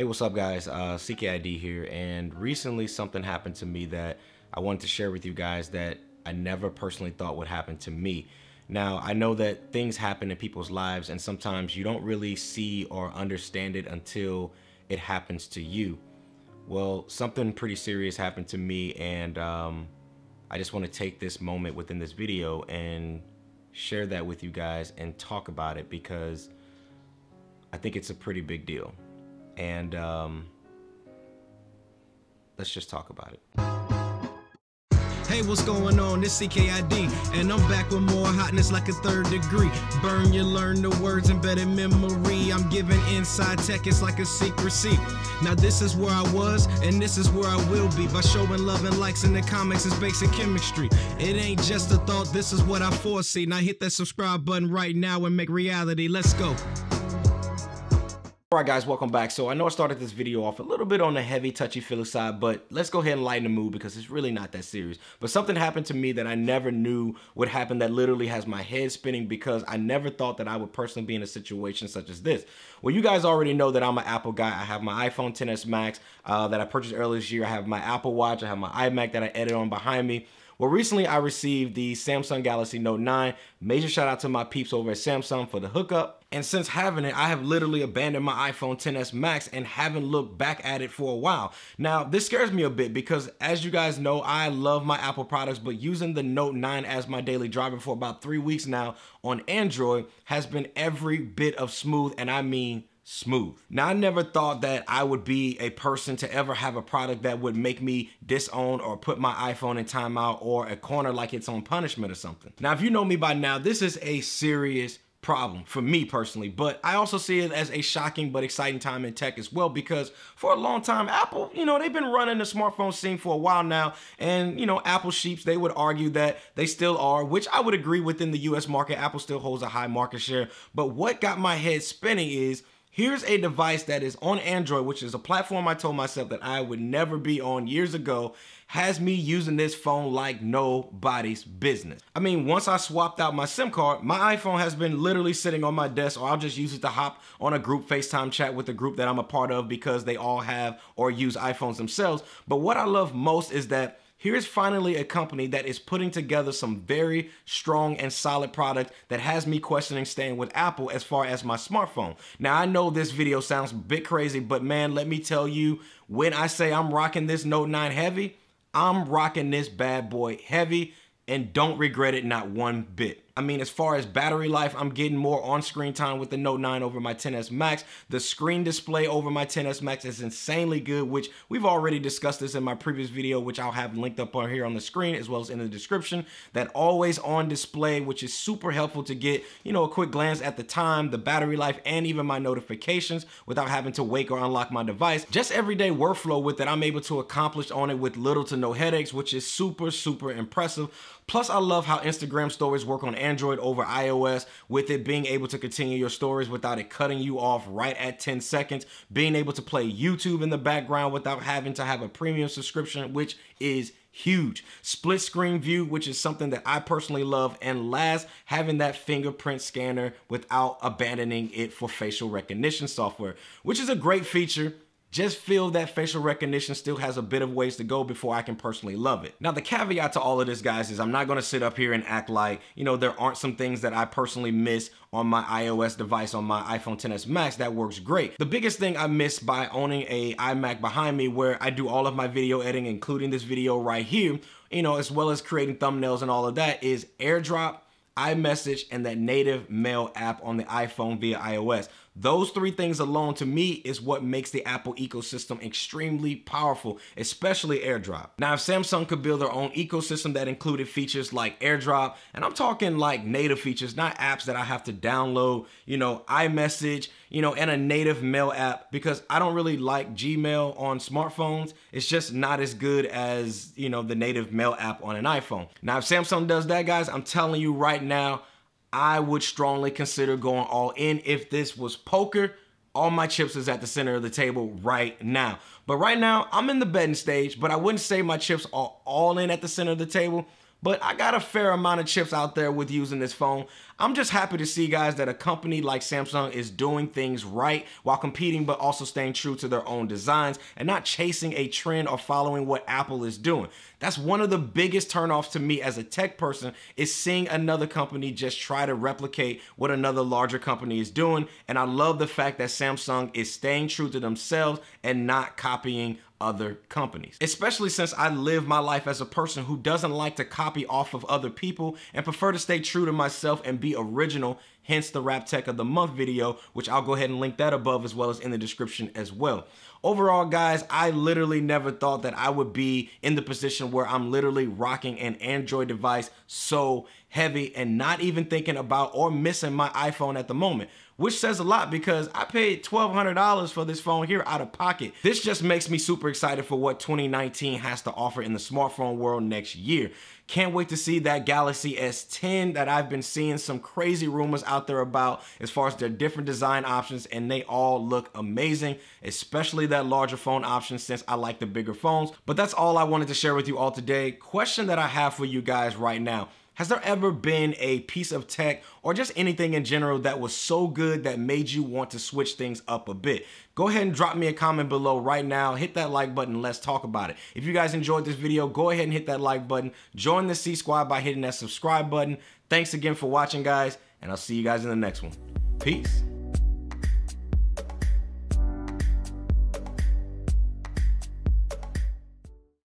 Hey, what's up guys? CKid here, and recently something happened to me that I wanted to share with you guys that I never personally thought would happen to me. Now, I know that things happen in people's lives and sometimes you don't really see or understand it until it happens to you. Well, something pretty serious happened to me, and I just want to take this moment within this video and share that with you guys and talk about it because I think it's a pretty big deal. And let's just talk about it. Hey, what's going on? This CKid, and I'm back with more hotness like a third degree. Burn, you learn the words embedded memory. I'm giving inside tech, it's like a secrecy. Now this is where I was, and this is where I will be. By showing love and likes in the comics is basic chemistry. It ain't just a thought, this is what I foresee. Now hit that subscribe button right now and make reality. Let's go. Alright guys, welcome back. So I know I started this video off a little bit on the heavy touchy-feely side, but let's go ahead and lighten the mood because it's really not that serious. But something happened to me that I never knew would happen that literally has my head spinning because I never thought that I would personally be in a situation such as this. Well, you guys already know that I'm an Apple guy. I have my iPhone XS Max that I purchased earlier this year. I have my Apple Watch. I have my iMac that I edit on behind me. Well, recently I received the Samsung Galaxy Note 9. Major shout out to my peeps over at Samsung for the hookup. And since having it, I have literally abandoned my iPhone XS Max and haven't looked back at it for a while. Now, this scares me a bit because as you guys know, I love my Apple products, but using the Note 9 as my daily driver for about 3 weeks now on Android has been every bit of smooth, and I mean smooth. Now, I never thought that I would be a person to ever have a product that would make me disown or put my iPhone in timeout or a corner like it's on punishment or something. Now, if you know me by now, this is a serious problem for me personally, but I also see it as a shocking but exciting time in tech as well because for a long time, Apple, they've been running the smartphone scene for a while now, and Apple sheeps, they would argue that they still are, which I would agree. Within the US market, Apple still holds a high market share. But what got my head spinning is here's a device that is on Android, which is a platform I told myself that I would never be on years ago, has me using this phone like nobody's business. I mean, once I swapped out my SIM card, my iPhone has been literally sitting on my desk, or I'll just use it to hop on a group FaceTime chat with the group that I'm a part of because they all have or use iPhones themselves. But what I love most is that here's finally a company that is putting together some very strong and solid product that has me questioning staying with Apple as far as my smartphone. Now, I know this video sounds a bit crazy, but man, let me tell you, when I say I'm rocking this Note 9 heavy, I'm rocking this bad boy heavy and don't regret it not one bit. I mean, as far as battery life, I'm getting more on-screen time with the Note 9 over my XS Max. The screen display over my XS Max is insanely good, which we've already discussed this in my previous video, which I'll have linked up on here on the screen as well as in the description. That always on display, which is super helpful to get, a quick glance at the time, the battery life, and even my notifications without having to wake or unlock my device. Just everyday workflow with it, I'm able to accomplish on it with little to no headaches, which is super, super impressive. Plus, I love how Instagram stories work on Android over iOS, with it being able to continue your stories without it cutting you off right at 10 seconds, being able to play YouTube in the background without having to have a premium subscription, which is huge. Split screen view, which is something that I personally love, and last, having that fingerprint scanner without abandoning it for facial recognition software, which is a great feature. Just feel that facial recognition still has a bit of ways to go before I can personally love it. Now, the caveat to all of this, guys, is I'm not gonna sit up here and act like, there aren't some things that I personally miss on my iOS device, on my iPhone XS Max that works great. The biggest thing I miss by owning a iMac behind me where I do all of my video editing, including this video right here, as well as creating thumbnails and all of that, is AirDrop, iMessage, and that native mail app on the iPhone via iOS. Those three things alone to me is what makes the Apple ecosystem extremely powerful, especially AirDrop. Now, if Samsung could build their own ecosystem that included features like AirDrop, and I'm talking like native features, not apps that I have to download, iMessage, and a native mail app, because I don't really like Gmail on smartphones. It's just not as good as, the native mail app on an iPhone. Now, if Samsung does that, guys, I'm telling you right now, I would strongly consider going all in. If this was poker, all my chips is at the center of the table right now. But right now, I'm in the betting stage, but I wouldn't say my chips are all in at the center of the table. but I got a fair amount of chips out there with using this phone. I'm just happy to see, guys, that a company like Samsung is doing things right while competing, but also staying true to their own designs and not chasing a trend or following what Apple is doing. That's one of the biggest turnoffs to me as a tech person, is seeing another company just try to replicate what another larger company is doing. And I love the fact that Samsung is staying true to themselves and not copying other companies, especially since I live my life as a person who doesn't like to copy off of other people and prefer to stay true to myself and be original, hence the Rap Tech of the Month video, which I'll go ahead and link that above as well as in the description as well. Overall, guys, I literally never thought that I would be in the position where I'm literally rocking an Android device so heavy and not even thinking about or missing my iPhone at the moment, which says a lot because I paid $1,200 for this phone here out of pocket. This just makes me super excited for what 2019 has to offer in the smartphone world next year. Can't wait to see that Galaxy S10 that I've been seeing some crazy rumors out there about as far as their different design options, and they all look amazing, especially that larger phone option since I like the bigger phones. But that's all I wanted to share with you all today. Question that I have for you guys right now: has there ever been a piece of tech or just anything in general that was so good that made you want to switch things up a bit? Go ahead and drop me a comment below right now. Hit that like button and let's talk about it. If you guys enjoyed this video, go ahead and hit that like button. Join the C Squad by hitting that subscribe button. Thanks again for watching, guys, and I'll see you guys in the next one. Peace.